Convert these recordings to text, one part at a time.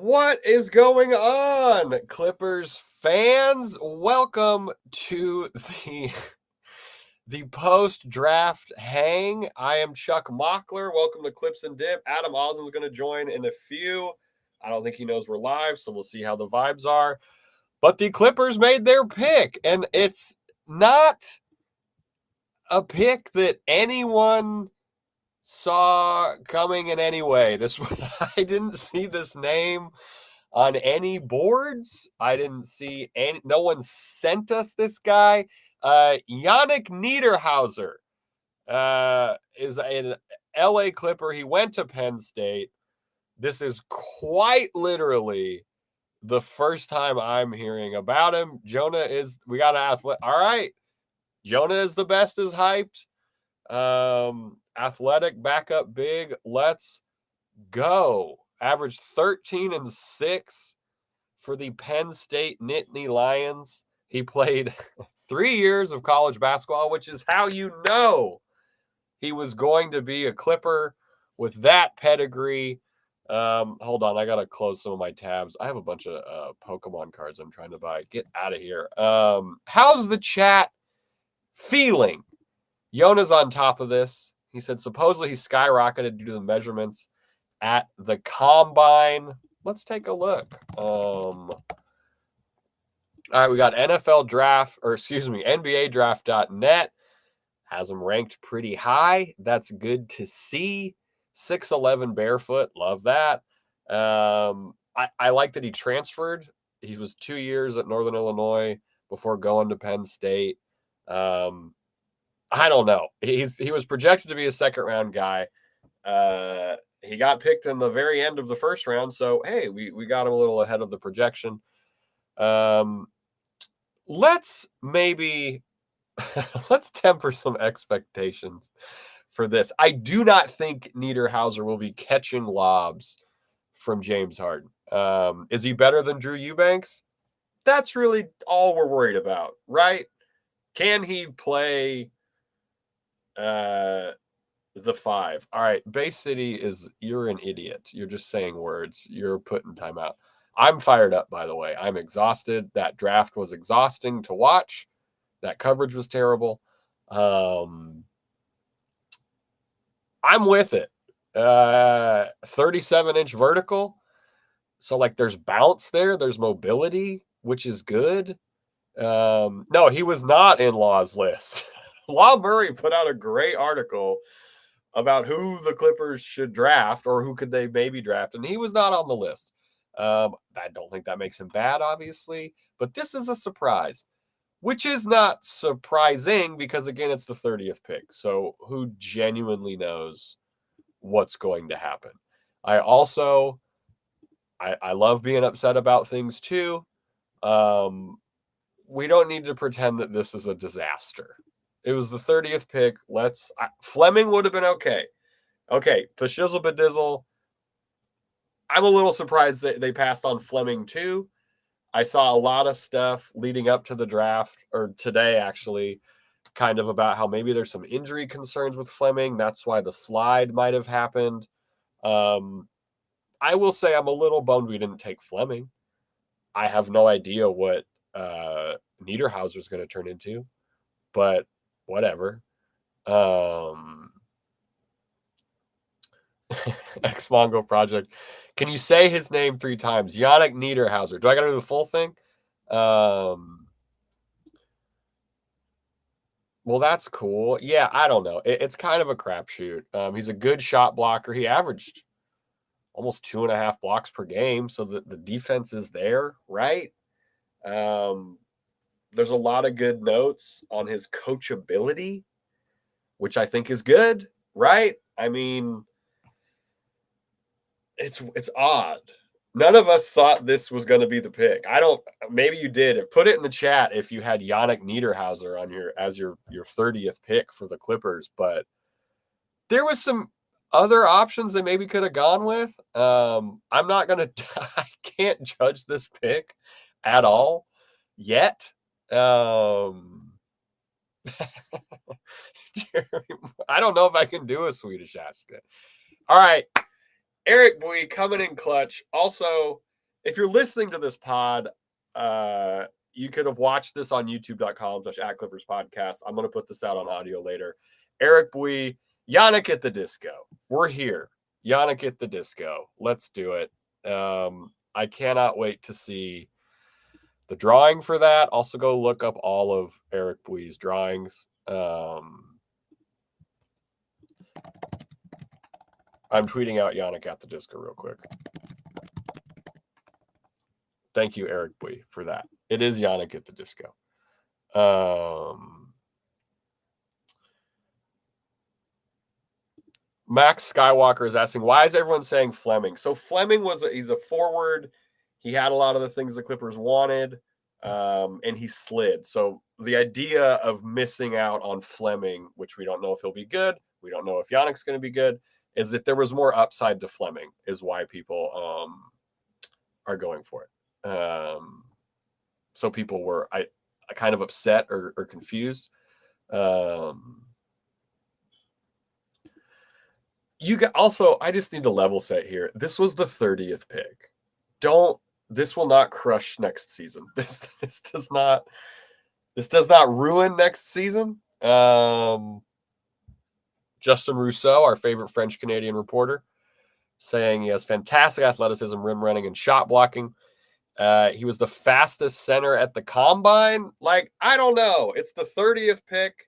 What is going on, Clippers fans? Welcome to the post-draft hang. I am Chuck Mockler. Welcome to Clips and Dip. Adam Osmond's going to join in a few. I don't think he knows we're live, so we'll see how the vibes are. But the Clippers made their pick, and it's not a pick that anyone saw coming in any way. I didn't see this name on any boards. I didn't see any. No one sent us this guy. Yanic Niederhauser is an LA Clipper. He went to Penn State. This is quite literally the first time I'm hearing about him. We got an athlete. All right. Jonah is the best is hyped. Athletic, backup big. Let's go. Averaged 13 and 6 for the Penn State Nittany Lions. He played 3 years of college basketball, which is how you know he was going to be a Clipper with that pedigree. Hold on, I gotta close some of my tabs. I have a bunch of Pokemon cards I'm trying to buy. Get out of here. How's the chat feeling? Yona's on top of this. He said supposedly he skyrocketed due to the measurements at the combine. Let's take a look. All right, we got NBA draft.net has him ranked pretty high. That's good to see. 6'11" barefoot. Love that. I like that he transferred. He was 2 years at Northern Illinois before going to Penn State. I don't know. He was projected to be a second round guy. He got picked in the very end of the first round. So, hey, we got him a little ahead of the projection. Let's temper some expectations for this. I do not think Niederhauser will be catching lobs from James Harden. Is he better than Drew Eubanks? That's really all we're worried about, right? Can he play the 5? All right, Bay City you're an idiot. You're just saying words. You're putting time out. I'm fired up, by the way. I'm exhausted. That draft was exhausting to watch. That coverage was terrible. I'm with it. 37-inch vertical. So, like, there's bounce there. There's mobility, which is good. No, he was not in Law's list. Law Murray put out a great article about who the Clippers should draft or who could they maybe draft, and he was not on the list. I don't think that makes him bad, obviously, but this is a surprise, which is not surprising because, again, it's the 30th pick. So who genuinely knows what's going to happen? I love being upset about things too. We don't need to pretend that this is a disaster. It was the 30th pick. Fleming would have been okay. Okay, for shizzle bedizzle, I'm a little surprised that they passed on Fleming too. I saw a lot of stuff leading up to the draft, or today actually, kind of about how maybe there's some injury concerns with Fleming. That's why the slide might have happened. I will say I'm a little bummed we didn't take Fleming. I have no idea what Niederhauser is going to turn into, but whatever. X-Mongo Project. Can you say his name 3 times? Yanic Niederhauser. Do I got to do the full thing? Well, that's cool. Yeah, I don't know. It's kind of a crapshoot. He's a good shot blocker. He averaged almost 2.5 blocks per game, so the defense is there, right? There's a lot of good notes on his coachability, which I think is good, right? I mean, it's odd. None of us thought this was going to be the pick. Maybe you did. Put it in the chat if you had Yanic Niederhauser on your 30th pick for the Clippers, but there was some other options they maybe could have gone with. I'm not going to I can't judge this pick at all yet. I don't know if I can do a Swedish accent. All right. Eric Bowie coming in clutch. Also, if you're listening to this pod, you could have watched this on youtube.com/@ClippersPodcast. I'm going to put this out on audio later. Eric Bui, Yanic at the Disco. We're here. Yanic at the Disco. Let's do it. I cannot wait to see the drawing for that. Also, go look up all of Eric Bui's drawings. I'm tweeting out Yanic at the Disco real quick. Thank you, Eric Bui, for that. It is Yanic at the Disco. Max Skywalker is asking, why is everyone saying Fleming? So Fleming he's a forward. He had a lot of the things the Clippers wanted, and he slid. So the idea of missing out on Fleming, which we don't know if he'll be good, we don't know if Yanic's going to be good, is that there was more upside to Fleming, is why people are going for it. So people were I kind of upset or confused. I just need to level set here. This was the 30th pick. This will not crush next season. This does not ruin next season. Justin Rousseau, our favorite French Canadian reporter, saying he has fantastic athleticism, rim running, and shot blocking. He was the fastest center at the combine. Like, I don't know. It's the 30th pick.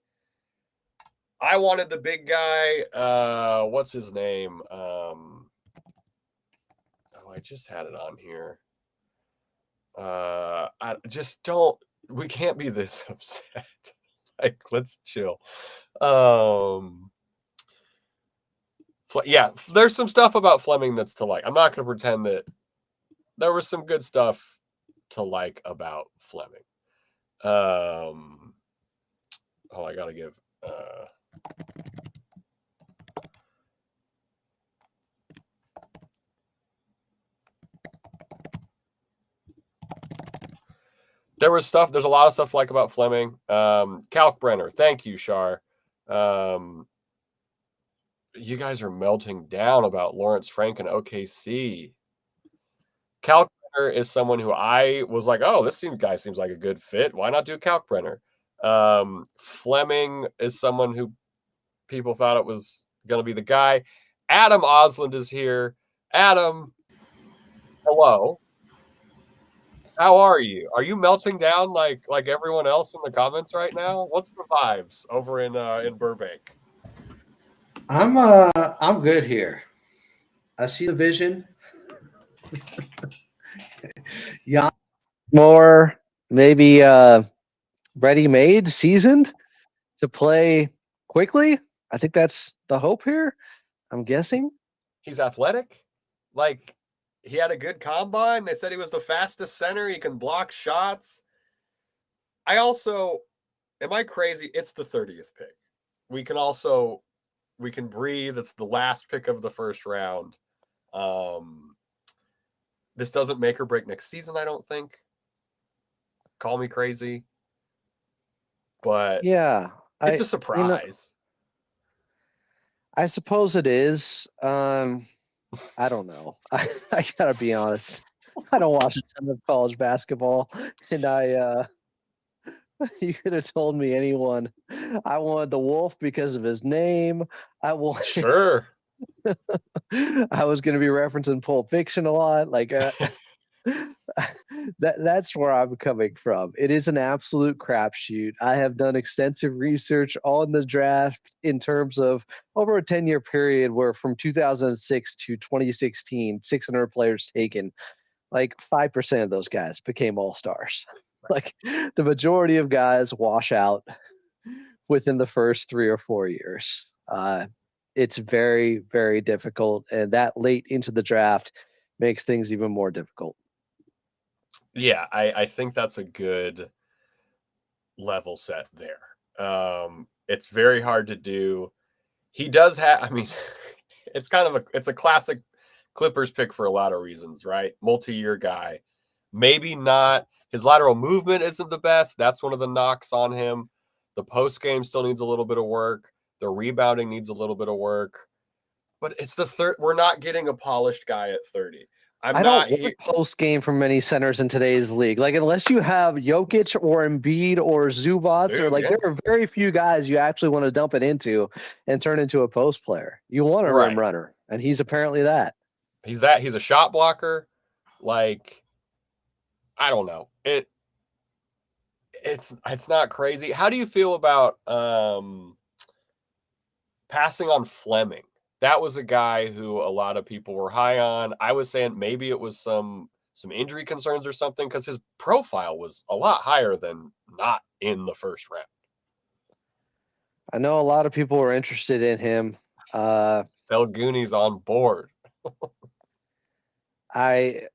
I wanted the big guy. What's his name? I just had it on here. I just don't. We can't be this upset. Like, let's chill. Yeah, there's some stuff about Fleming that's to like. I'm not going to pretend that there was some good stuff to like about Fleming. I got to give. There's a lot of stuff like about Fleming. Kalkbrenner, thank you, Shar. You guys are melting down about Lawrence Frank and OKC. Kalkbrenner is someone who I was like, oh, this guy seems like a good fit. Why not do Kalkbrenner? Fleming is someone who people thought it was going to be the guy. Adam Osland is here. Adam, hello. How are you? Are you melting down like everyone else in the comments right now? What's the vibes over in Burbank? I'm good here. I see the vision. Yeah, more maybe ready-made, seasoned to play quickly. I think that's the hope here. I'm guessing he's athletic. Like, he had a good combine. They said he was the fastest center. He can block shots. Am I crazy? It's the 30th pick. We can breathe. It's the last pick of the first round. This doesn't make or break next season, I don't think. Call me crazy. But yeah, it's a surprise. I suppose it is. I don't know. I gotta be honest. I don't watch a ton of college basketball, and you could have told me anyone. I wanted the Wolf because of his name. Sure. I was going to be referencing Pulp Fiction a lot. Like that's where I'm coming from. It is an absolute crapshoot. I have done extensive research on the draft in terms of over a 10-year period where from 2006 to 2016, 600 players taken. Like 5% of those guys became all-stars. Like the majority of guys wash out within the first 3 or 4 years. It's very, very difficult, and that late into the draft makes things even more difficult. Yeah, I think that's a good level set there. It's very hard to do. He does have, I mean, it's a classic Clippers pick for a lot of reasons, right? Multi-year guy. Maybe not. His lateral movement isn't the best. That's one of the knocks on him. The post game still needs a little bit of work. The rebounding needs a little bit of work. But it's the third. We're not getting a polished guy at 30. I don't want post game from many centers in today's league. Like, unless you have Jokic or Embiid or Zubats, or like, there are very few guys you actually want to dump it into and turn into a post player. You want a rim runner, and he's apparently that. He's a shot blocker. Like, I don't know. It's not crazy. How do you feel about passing on Fleming? That was a guy who a lot of people were high on. I was saying maybe it was some injury concerns or something, because his profile was a lot higher than not in the first round. I know a lot of people were interested in him. Belgooni's on board. I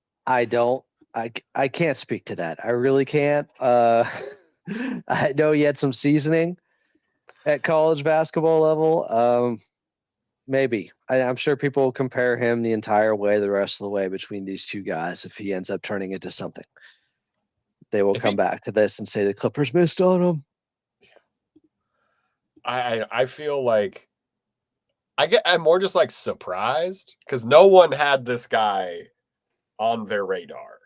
can't speak to that. I really can't. I know he had some seasoning at college basketball level. Maybe. I'm sure people will compare him the entire way, the rest of the way between these two guys. If he ends up turning into something, they will come back to this and say the Clippers missed on him. I feel like I'm more just like surprised, because no one had this guy on their radar.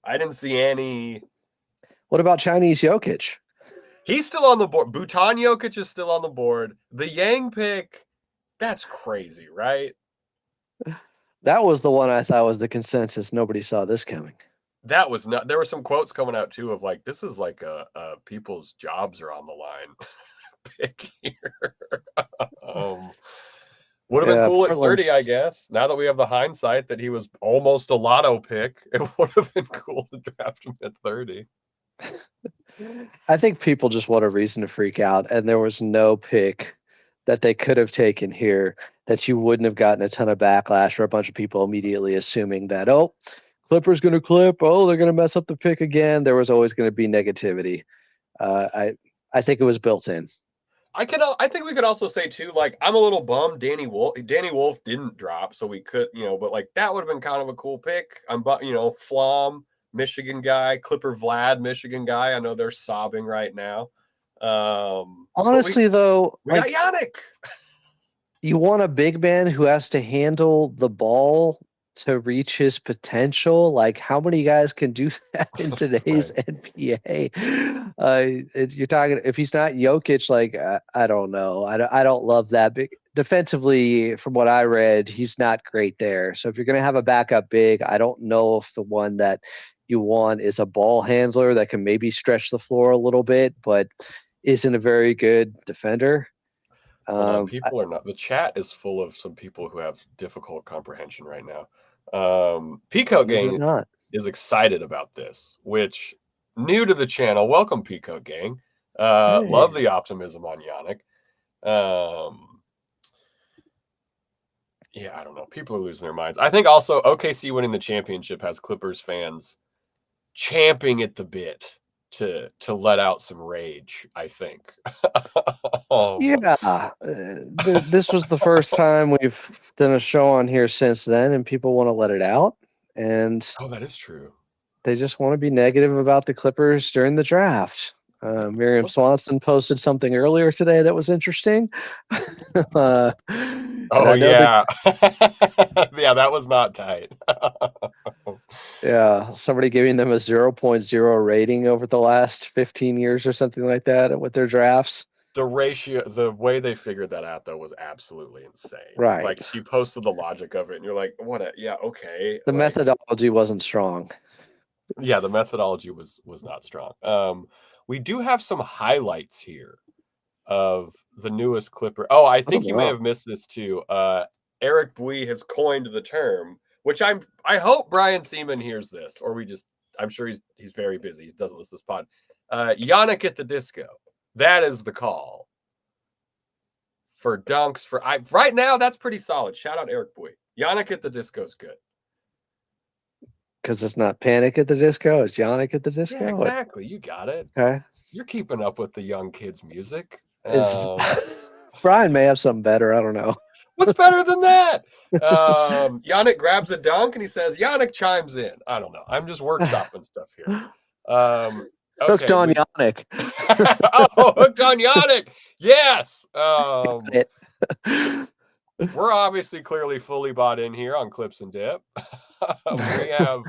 I didn't see any. What about Chinese Jokic? He's still on the board. Bhutan Jokic is still on the board. The Yang pick, that's crazy, right? That was the one I thought was the consensus. Nobody saw this coming. That was not. There were some quotes coming out too of like, this is like a people's jobs are on the line pick here. Would have been cool at 30, I guess. Now that we have the hindsight that he was almost a lotto pick, it would have been cool to draft him at 30. I think people just want a reason to freak out, and there was no pick that they could have taken here that you wouldn't have gotten a ton of backlash or a bunch of people immediately assuming that, oh, Clippers going to clip, oh, they're going to mess up the pick again. There was always going to be negativity. I think it was built in. I think we could also say too, like, I'm a little bummed Danny Wolf didn't drop, so we could, but like that would have been kind of a cool pick. Flom, Michigan guy, Clipper Vlad, Michigan guy. I know they're sobbing right now. Honestly, though, we got Yanic. You want a big man who has to handle the ball to reach his potential. Like, how many guys can do that in today's NBA? You're talking, if he's not Jokic, like, I don't know. I don't love that. Big defensively, from what I read, he's not great there. So if you're going to have a backup big, I don't know if the one that you want is a ball handler that can maybe stretch the floor a little bit, but isn't a very good defender. People are not. The chat is full of some people who have difficult comprehension right now. Pico Gang is excited about this, which, new to the channel, welcome Pico Gang. Hey. Love the optimism on Yanic. Yeah, I don't know. People are losing their minds. I think also OKC winning the championship has Clippers fans champing at the bit to let out some rage, I think. Yeah, this was the first time we've done a show on here since then, and people want to let it out. And that is true. They just want to be negative about the Clippers during the draft. Miriam Swanson posted something earlier today that was interesting. Yeah. Yeah, that was not tight. Yeah, somebody giving them a 0.0 rating over the last 15 years or something like that with their drafts. The ratio, the way they figured that out, though, was absolutely insane. Right. Like, she posted the logic of it, and you're like, what? Yeah, okay. The methodology wasn't strong. Yeah, the methodology was not strong. We do have some highlights here of the newest Clipper. Oh, I think you may have missed this too. Eric Bui has coined the term, which I hope Brian Seaman hears this, or I'm sure he's very busy. He doesn't listen to this pod. Yanic at the disco. That is the call for dunks. Right now, that's pretty solid. Shout out Eric Bui. Yanic at the disco is good. Because it's not Panic at the Disco, it's Yanic at the Disco. Yeah, exactly. You got it. Okay. You're keeping up with the young kids' music. Brian may have something better. I don't know. What's better than that? Yanic grabs a dunk and he says, Yanic chimes in. I don't know. I'm just workshopping stuff here. Hooked on Yanic. Hooked on Yanic. Yes. we're obviously clearly fully bought in here on Clips and Dip. We have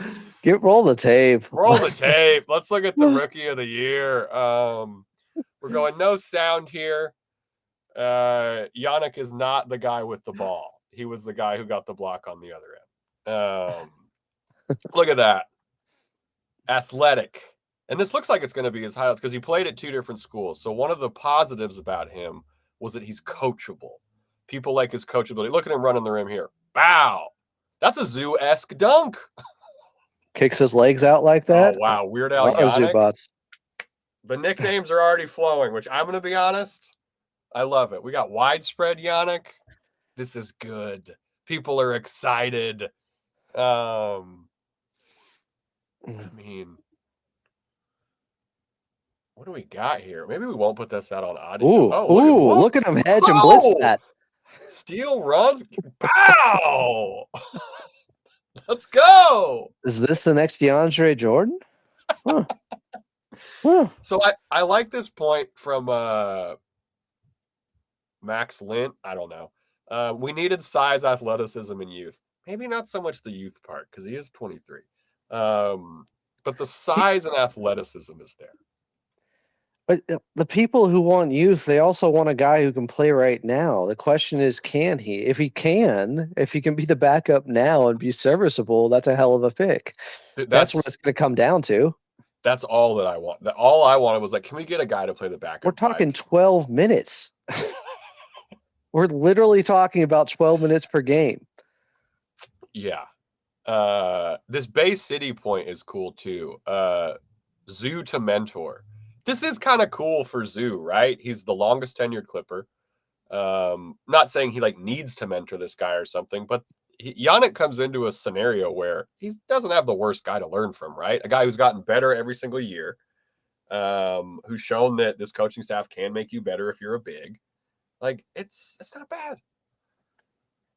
roll the tape. roll the tape. Let's look at the rookie of the year. We're going no sound here. Yanic is not the guy with the ball. He was the guy who got the block on the other end. Look at that. Athletic. And this looks like it's going to be his highlights because he played at 2 different schools. So one of the positives about him was that he's coachable. People like his coachability. Look at him running the rim here. Bow. That's a Zoo-esque dunk. Kicks his legs out like that. Oh, wow. Weird Al Yanic. Zubots. The nicknames are already flowing, which I'm going to be honest, I love it. We got widespread Yanic. This is good. People are excited. I mean, what do we got here? Maybe we won't put this out on audio. Look at him hedge and blitz that. Steal runs. Pow! Let's go. Is this the next DeAndre Jordan? Huh. So I like this point from Max Lint. I don't know. We needed size, athleticism, and youth. Maybe not so much the youth part because he is 23. But the size and athleticism is there. But the people who want youth, they also want a guy who can play right now. The question is, can he? If he can be the backup now and be serviceable, that's a hell of a pick. That's what it's going to come down to. That's all that I want. All I wanted was like, can we get a guy to play the backup? We're talking 12 minutes. We're literally talking about 12 minutes per game. Yeah. This Bay City point is cool too. Zoo to mentor. This is kind of cool for Zoo, right? He's the longest tenured Clipper. Not saying he like needs to mentor this guy or something, but Yanic comes into a scenario where he doesn't have the worst guy to learn from, right? A guy who's gotten better every single year, who's shown that this coaching staff can make you better if you're a big. Like, it's not bad.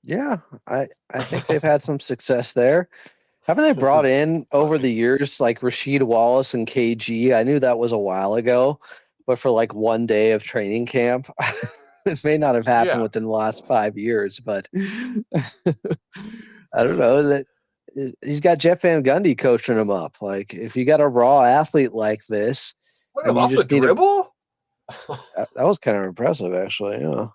Yeah, I think they've had some success there. Haven't they brought in over the years like Rasheed Wallace and KG? I knew that was a while ago, but for like one day of training camp, it may not have happened within the last 5 years, but I don't know that he's got Jeff Van Gundy coaching him up. Like if you got a raw athlete like this, look him off the dribble. That was kind of impressive, actually. Yeah,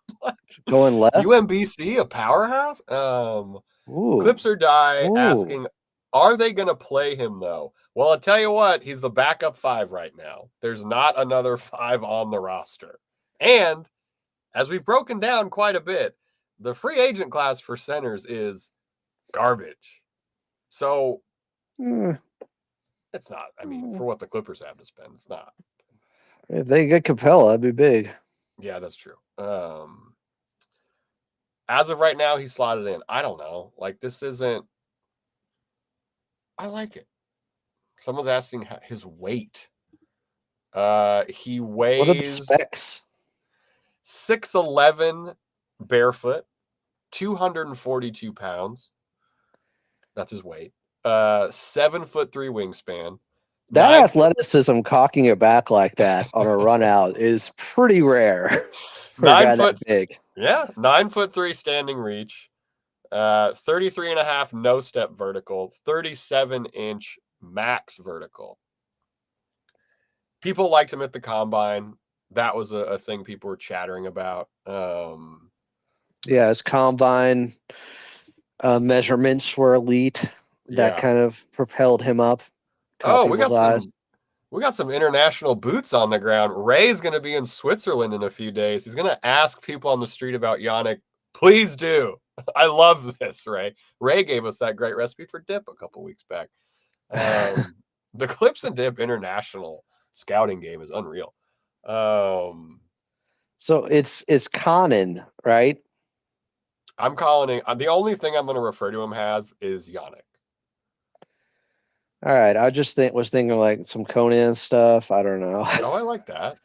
going left. UMBC, a powerhouse. Clips or Die asking, are they going to play him though? Well, I'll tell you what, he's the backup 5 right now. There's not another 5 on the roster. And as we've broken down quite a bit, the free agent class for centers is garbage. So it's not. I mean, for what the Clippers have to spend, it's not. If they get Capella, that'd be big. Yeah, that's true. As of right now, he's slotted in. I don't know. Like, this isn't. I like it. Someone's asking his weight. He weighs. What are the specs? 6'11", barefoot, 242 pounds. That's his weight. 7'3" wingspan. That athleticism, cocking it back like that on a run out is pretty rare for a guy that big. Yeah, 9'3" standing reach, 33.5" no step vertical, 37-inch max vertical. People liked him at the combine. That was a thing people were chattering about. Yeah, his combine measurements were elite. That kind of propelled him up. We got some international boots on the ground. Ray's going to be in Switzerland in a few days. He's going to ask people on the street about Yanic. Please do. I love this, Ray. Ray gave us that great recipe for dip a couple weeks back. The Clips and Dip international scouting game is unreal. So it's Konan, right? I'm calling it. The only thing I'm going to refer to him have is Yanic. All right, I just was thinking like some Konan stuff. I don't know. Oh, I like that.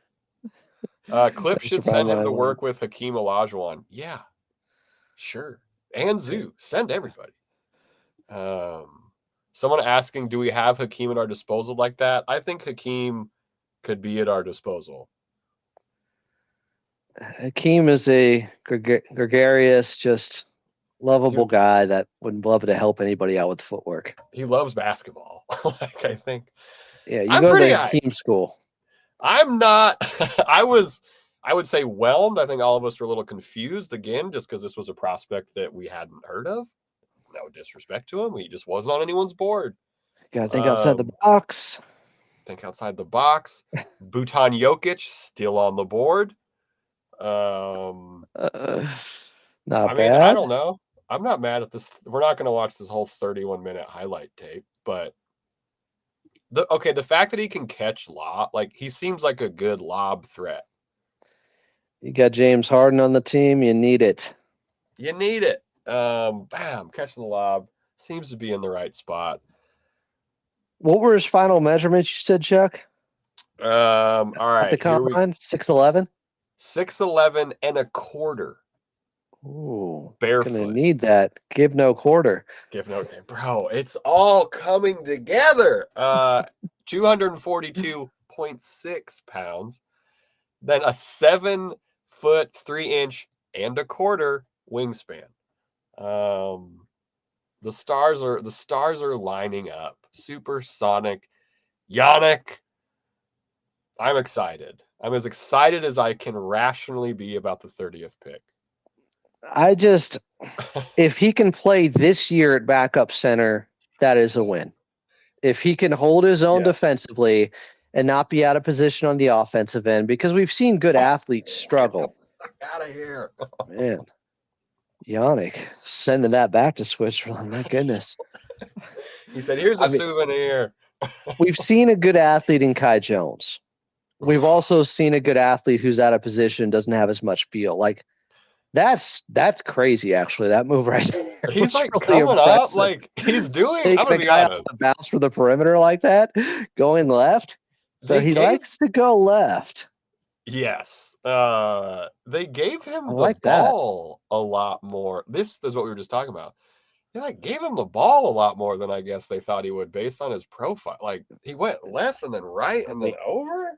Clip should send him to work with Hakeem Olajuwon. Yeah, sure. And Zoo. Send everybody. Someone asking, do we have Hakeem at our disposal like that? I think Hakeem could be at our disposal. Hakeem is a gregarious, just He, lovable guy that would love to help anybody out with footwork. he loves basketball. Like, I think Yeah, you I'm go to pretty the high. Hakeem school. I'm not. I would say whelmed. I think all of us were a little confused again, just because this was a prospect that we hadn't heard of. No disrespect to him, he just wasn't on anyone's board. Gotta think outside the Um, box. think outside the box. Bhutan Jokic still on the board. Uh, I not mean, I bad. don't know. I'm not mad at this. We're not going to watch this whole 31-minute highlight tape, but the fact that he can catch lob, like he seems like a good lob threat. You got James Harden on the team. You need it. You need it. Bam, catching the lob seems to be in the right spot. What were his final measurements? You said, Chuck. All At the right, here we combine, 6'11". 6'11 and a quarter. Ooh, gonna Barefoot. need that. Give no quarter. Give no damn, bro. It's all coming together. 242.6 pounds. Then a 7-foot 3-inch and a quarter wingspan. The stars are lining up. Supersonic. Yanic. I'm excited. I'm as excited as I can rationally be about the 30th pick. If he can play this year at backup center, that is a win. If he can hold his own Yes. defensively and not be out of position on the offensive end, because we've seen good athletes struggle. Out of here. Man, Yannick sending that back to Switzerland. My goodness. He said, here's a souvenir. We've seen a good athlete in Kai Jones. We've also seen a good athlete who's out of position, doesn't have as much feel. Like that's crazy, actually. That move right there. He's like really coming impressive. up, like he's doing. I'm Taking gonna a be guy off honest. the bounce for the perimeter like that, going left. So he likes to go left. Yes. They gave him I the like that. ball a lot more. This is what we were just talking about. They like gave him the ball a lot more than I guess they thought he would based on his profile. Like he went left and then right and then over.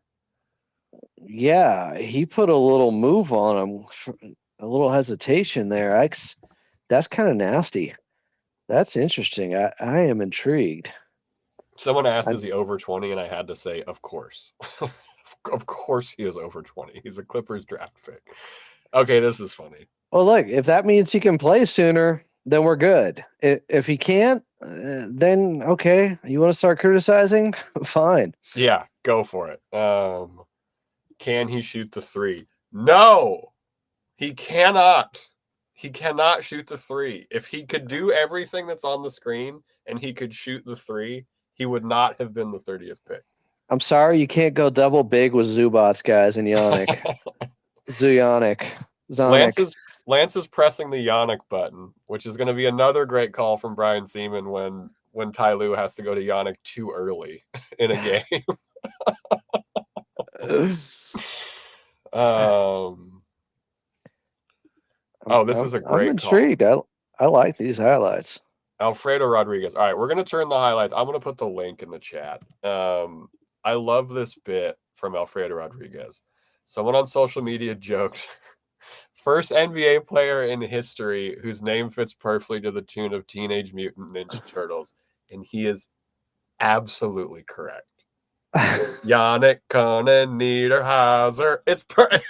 Yeah, he put a little move on him, a little hesitation there. That's kind of nasty. That's interesting. I am intrigued. Someone asked, is he over 20? And I had to say, of course. Of course he is over 20. He's a Clippers draft pick. Okay, this is funny. Well, look, if that means he can play sooner, then we're good. If he can't, then okay. You want to start criticizing? Fine. Yeah, go for it. Can he shoot the three? No, he cannot. He cannot shoot the three. If he could do everything that's on the screen and he could shoot the three, he would not have been the 30th pick. I'm sorry, you can't go double big with Zubats, guys, and Yanic. Zuyanic. Lance is pressing the Yanic button, which is going to be another great call from Brian Seaman when Ty Lue has to go to Yanic too early in a game. This is a great I'm intrigued. call. I like these highlights. Alfredo Rodriguez. All right, we're going to turn the highlights. I'm going to put the link in the chat. I love this bit from Alfredo Rodriguez. Someone on social media joked, first NBA player in history whose name fits perfectly to the tune of Teenage Mutant Ninja Turtles. And he is absolutely correct. Yanic Konan Niederhauser. It's perfect.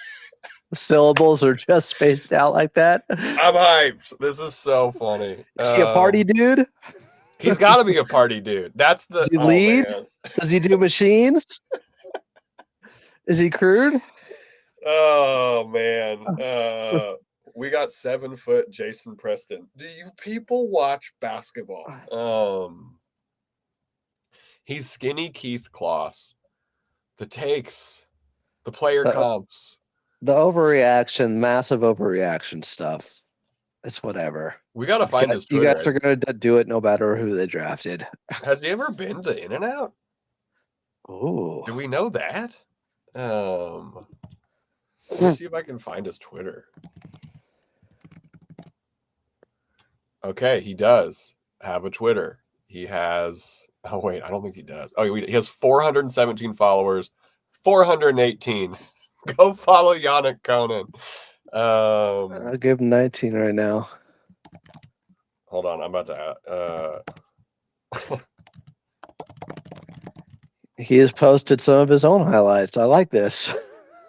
Syllables are just spaced out like that. I'm hyped. This is so funny. Is he a party dude? He's got to be a party dude. That's the. Does he lead? Man. Does he do machines? Is he crude? Oh man. We got 7-foot Jason Preston. Do you people watch basketball? He's skinny Keith Kloss. The takes, the player comps. The overreaction, massive overreaction stuff. It's whatever. We got to find his Twitter. You guys are going to do it no matter who they drafted. Has he ever been to In-N-Out? Oh. Do we know that? Let's see if I can find his Twitter. Okay, he does have a Twitter. He has... Oh, wait, I don't think he does. Oh, he has 417 followers, 418 Go follow Yanic Konan. I'll give him 19 right now. Hold on, I'm about to. He has posted some of his own highlights. I like this.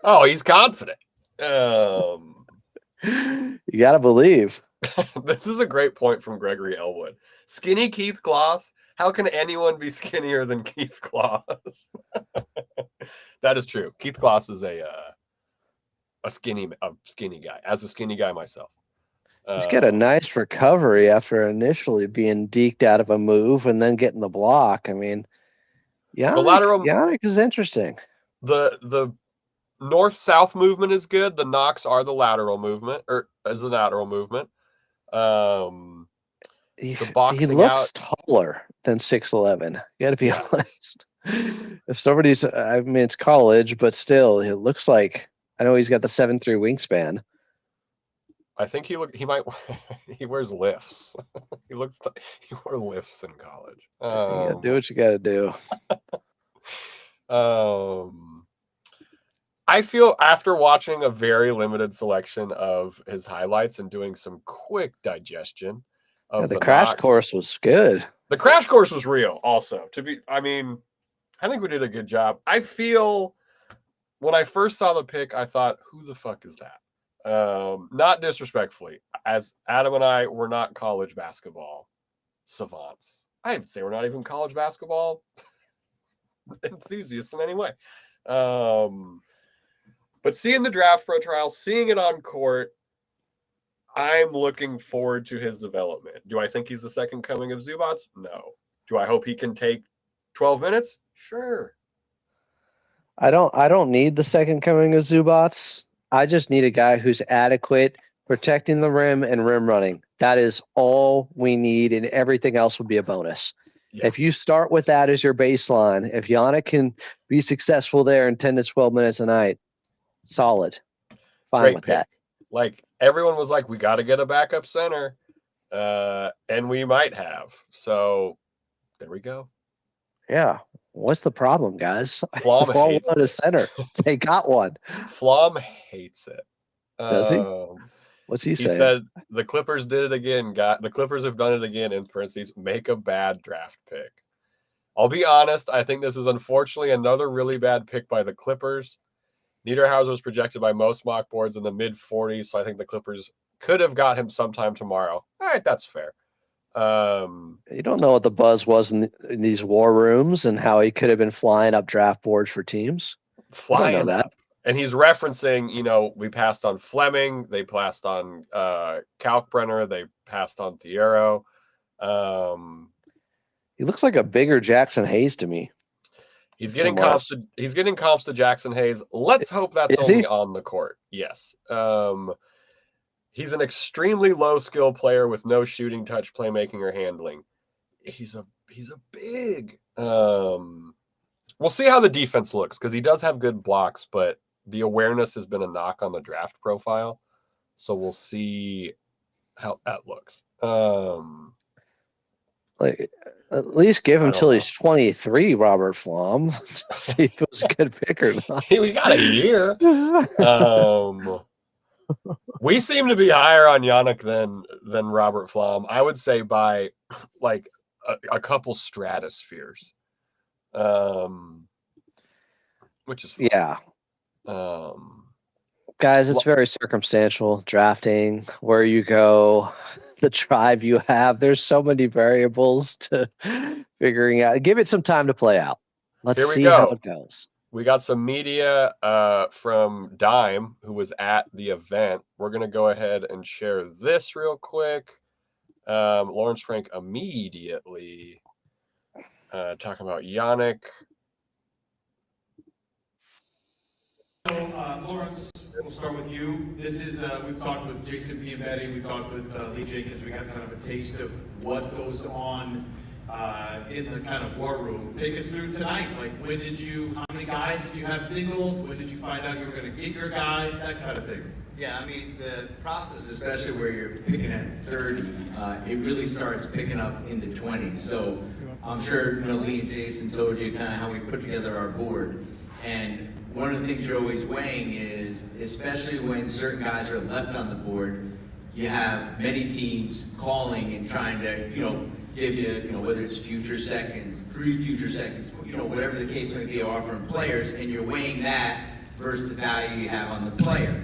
Oh, he's confident. You gotta believe. This is a great point from Gregory Elwood. Skinny Keith Kloss. How can anyone be skinnier than Keith Kloss? That is true. Keith Kloss is a skinny guy. As a skinny guy myself, He's got a nice recovery after initially being deked out of a move and then getting the block. I mean, Yanic is interesting. The north-south movement is good. The knocks are the lateral movement, or is the lateral movement. He boxing looks taller than 6'11". You got to be honest. If somebody's, I mean, it's college, but still, it looks like. I know he's got the 7'3" wingspan. I think he wears lifts. he wore lifts in college. You gotta do what you gotta do. I feel after watching a very limited selection of his highlights and doing some quick digestion of the crash course was good. The crash course was real also. I think we did a good job. I feel when I first saw the pick, I thought, who the fuck is that? Not disrespectfully, as Adam and I were not college basketball savants. I would say we're not even college basketball enthusiasts in any way. But seeing the draft pro trial, seeing it on court, I'm looking forward to his development. Do I think he's the second coming of Zubats? No. Do I hope he can take 12 minutes? Sure. I don't need the second coming of Zubats. I just need a guy who's adequate, protecting the rim and rim running. That is all we need, and everything else would be a bonus. Yeah. If you start with that as your baseline, if Yanic can be successful there in 10 to 12 minutes a night, solid. Fine Great with pick. that. Like, everyone was like, we got to get a backup center, and we might have. So there we go. Yeah. What's the problem, guys? Flom hates a center. They got one. Flom hates it. Does he? What's he saying? He said the Clippers did it again. The Clippers have done it again, in parentheses, make a bad draft pick. I'll be honest. I think this is unfortunately another really bad pick by the Clippers. Niederhauser was projected by most mock boards in the mid-40s, so I think the Clippers could have got him sometime tomorrow. All right, that's fair. You don't know what the buzz was in these war rooms and how he could have been flying up draft boards for teams. Flying up. And he's referencing, we passed on Fleming. They passed on Kalkbrenner. They passed on Thiero. He looks like a bigger Jackson Hayes to me. He's getting comps to Jackson Hayes. Let's hope that's only on the court. Yes. He's an extremely low skill player with no shooting, touch, playmaking, or handling. He's a big. We'll see how the defense looks because he does have good blocks, but the awareness has been a knock on the draft profile. So we'll see how that looks. At least give him till he's 23, Robert Flom. See if it was a good pick or not. We got a year. We seem to be higher on Yanic than Robert Flom. I would say by like a couple stratospheres. Which is fun. Yeah. Guys, it's very circumstantial drafting, where you go, the tribe you have. There's so many variables to figuring out. Give it some time to play out. Let's see how it goes. We got some media from Dime, who was at the event. We're going to go ahead and share this real quick. Lawrence Frank immediately talking about Yanic. Lawrence, we'll start with you. This is, we've talked with Jason Piabetti, we've talked with Lee Jenkins. We got kind of a taste of what goes on in the kind of war room. Take us through tonight. Like, how many guys did you have singled? When did you find out you were going to get your guy? That kind of thing. Yeah, I mean, the process, especially where you're picking at 30, it really starts picking up in the 20s. So I'm sure Lee and Jason told you kind of how we put together our board. And one of the things you're always weighing is, especially when certain guys are left on the board, you have many teams calling and trying to, give you, whether it's future seconds, 3 future seconds, whatever the case may be, offering players, and you're weighing that versus the value you have on the player.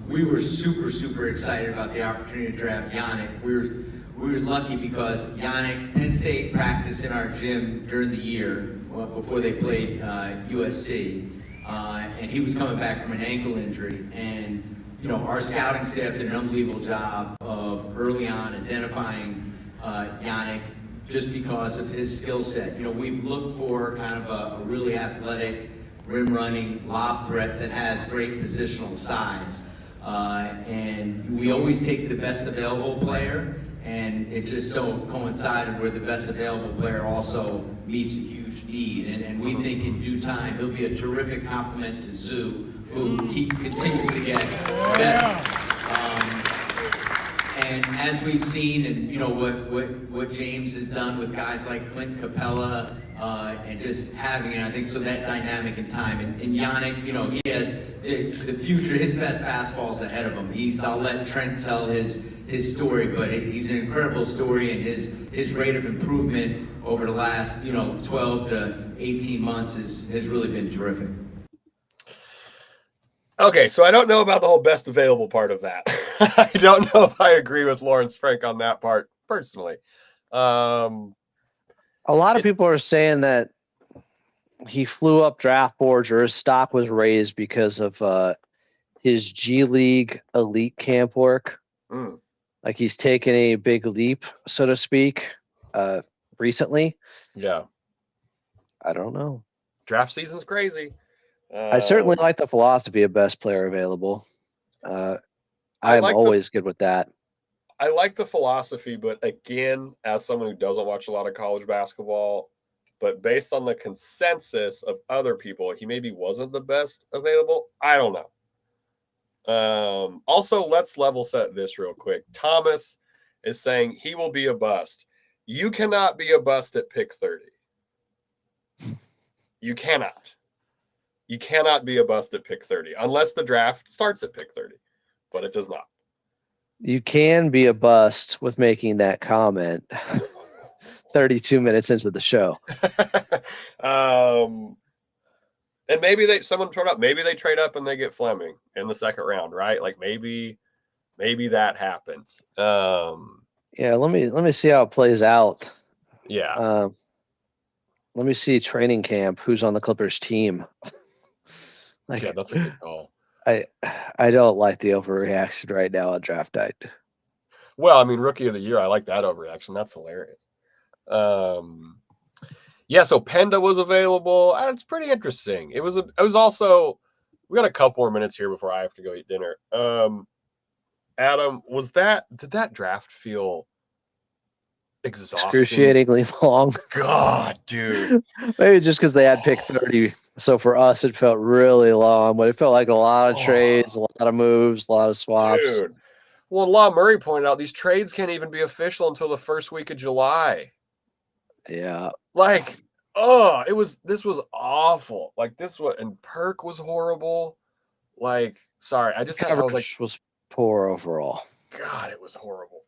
We were super, super excited about the opportunity to draft Yanic. We were lucky because Yanic, Penn State practiced in our gym during the year before they played USC, and he was coming back from an ankle injury. And our scouting staff did an unbelievable job of early on identifying Yanic just because of his skill set. We've looked for kind of a really athletic, rim-running lob threat that has great positional size. And we always take the best available player, and it just so coincided where the best available player also meets a huge need. And we think in due time he'll be a terrific complement to Zoo, who continues to get better. And as we've seen, and what James has done with guys like Clint Capella, and just having it, I think, so that dynamic in time. And Yanic, he has the future, his best basketball's ahead of him. I'll let Trent tell his story, but he's an incredible story, and his rate of improvement over the last 12 to 18 months has really been terrific. Okay, so I don't know about the whole best available part of that. I don't know if I agree with Lawrence Frank on that part personally. A lot of people are saying that he flew up draft boards or his stock was raised because of his G League elite camp work. Like he's taken a big leap, so to speak, recently. Yeah. I don't know. Draft season's crazy. I certainly like the philosophy of best player available. I'm always good with that. I like the philosophy, but again, as someone who doesn't watch a lot of college basketball, but based on the consensus of other people, he maybe wasn't the best available. I don't know. Also, let's level set this real quick. Thomas is saying he will be a bust. You cannot be a bust at pick 30. You cannot. You cannot be a bust at pick 30 unless the draft starts at pick 30, but it does not. You can be a bust with making that comment 32 minutes into the show. And maybe someone turned up, maybe they trade up and they get Fleming in the second round, right? Like maybe that happens. Yeah, let me see how it plays out. Yeah. Let me see training camp, who's on the Clippers team. Yeah, that's a good call. I don't like the overreaction right now on draft night. Well, I mean, rookie of the year, I like that overreaction. That's hilarious. Yeah, so Penda was available. It's pretty interesting. It was also, we got a couple more minutes here before I have to go eat dinner. Adam, did that draft feel exhausting? Excruciatingly long. God, dude. Maybe just because they had pick 30. So for us, it felt really long, but it felt like a lot of trades, a lot of moves, a lot of swaps. Dude. Well, Law Murray pointed out these trades can't even be official until the first week of July. Yeah. Like, this was awful. Like and Perk was horrible. Like, sorry, I was poor overall. God, it was horrible.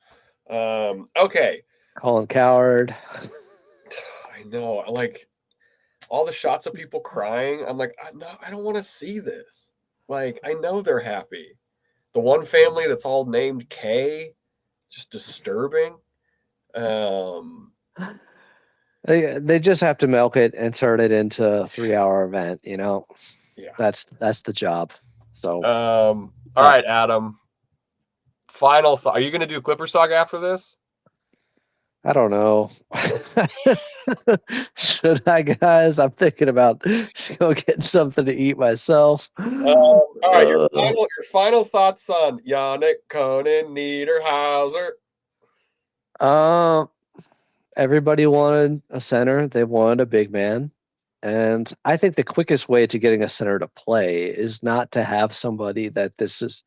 Okay. Colin Coward. I know. Like, all the shots of people crying. I'm like, I don't want to see this. Like, I know they're happy. The one family that's all named K, just disturbing. They just have to milk it and turn it into a 3-hour event, Yeah. That's the job. So all right, Adam. Final thought. Are you gonna do Clippers talk after this? I don't know. Should I, guys? I'm thinking about just go get something to eat myself. All right, your final thoughts on Yanic Konan Niederhauser. Everybody wanted a center. They wanted a big man. And I think the quickest way to getting a center to play is not to have somebody that's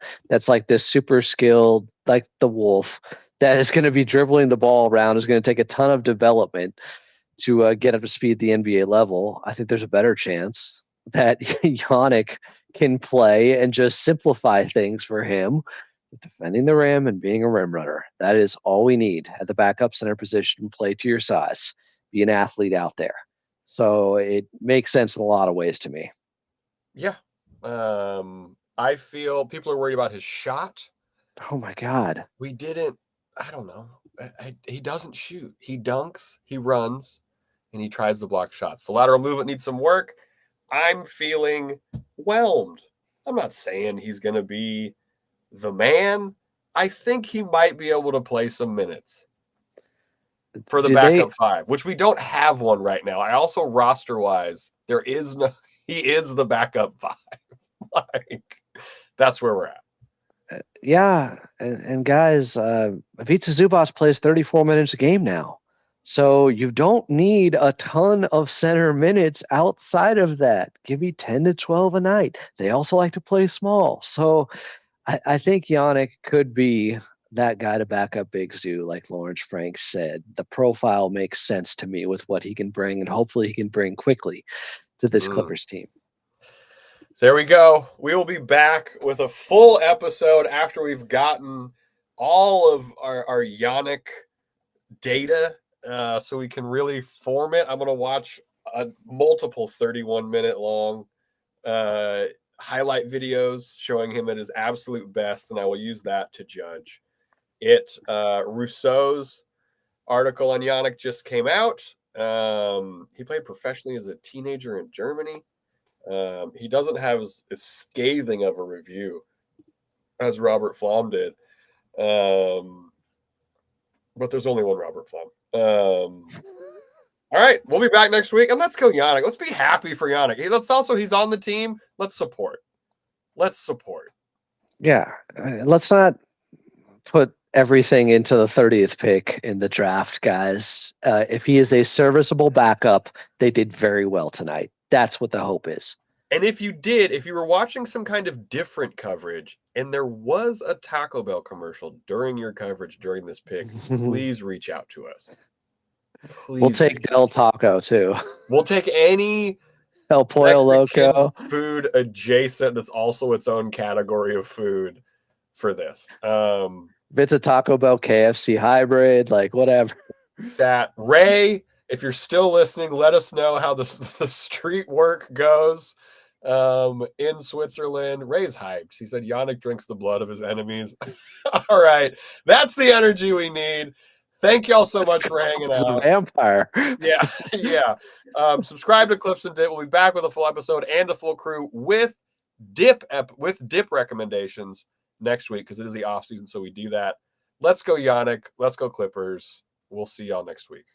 like this super skilled, like the Wolf, that is going to be dribbling the ball around, is going to take a ton of development to get up to speed at the NBA level. I think there's a better chance. that Yanic can play and just simplify things for him, defending the rim and being a rim runner. That is all we need at the backup center position. Play to your size, be an athlete out there. So it makes sense in a lot of ways to me. Yeah. I feel people are worried about his shot. Oh my God. I don't know. He doesn't shoot. He dunks, he runs, and he tries to block shots. The lateral movement needs some work. I'm feeling whelmed. I'm not saying he's going to be the man. I think he might be able to play some minutes for the backup five, which we don't have one right now. I also roster-wise, he is the backup five. Like, that's where we're at. Yeah, and guys, Ivica Zubac plays 34 minutes a game now. So you don't need a ton of center minutes outside of that. Give me 10 to 12 a night. They also like to play small. So I think Yanic could be that guy to back up Big Zoo, like Lawrence Frank said. The profile makes sense to me with what he can bring, and hopefully he can bring quickly to this Clippers team. There we go. We will be back with a full episode after we've gotten all of our Yanic data so we can really form it. I'm going to watch multiple 31-minute long highlight videos showing him at his absolute best, and I will use that to judge it. Rousseau's article on Yanic just came out. He played professionally as a teenager in Germany. He doesn't have as scathing of a review as Robert Flom did. But there's only one Robert Flom. All right, we'll be back next week, and let's go Yanic. Let's be happy for Yanic. He's on the team. Let's support. Yeah, let's not put everything into the 30th pick in the draft, guys. If he is a serviceable backup, they did very well tonight. That's what the hope is. And if you were watching some kind of different coverage and there was a Taco Bell commercial during your coverage during this pick, please reach out to us. We'll take Del Taco too. We'll take any El Pollo Loco food adjacent that's also its own category of food for this. If it's a Taco Bell KFC hybrid, like whatever. That Ray, if you're still listening, let us know how the street work goes in Switzerland. Ray's hyped. He said Yanic drinks the blood of his enemies. All right. That's the energy we need. Thank y'all so much for hanging out. Vampire. Yeah. Subscribe to Clips and Dip. We'll be back with a full episode and a full crew with dip recommendations next week because it is the off season, so we do that. Let's go Yanic. Let's go Clippers. We'll see y'all next week.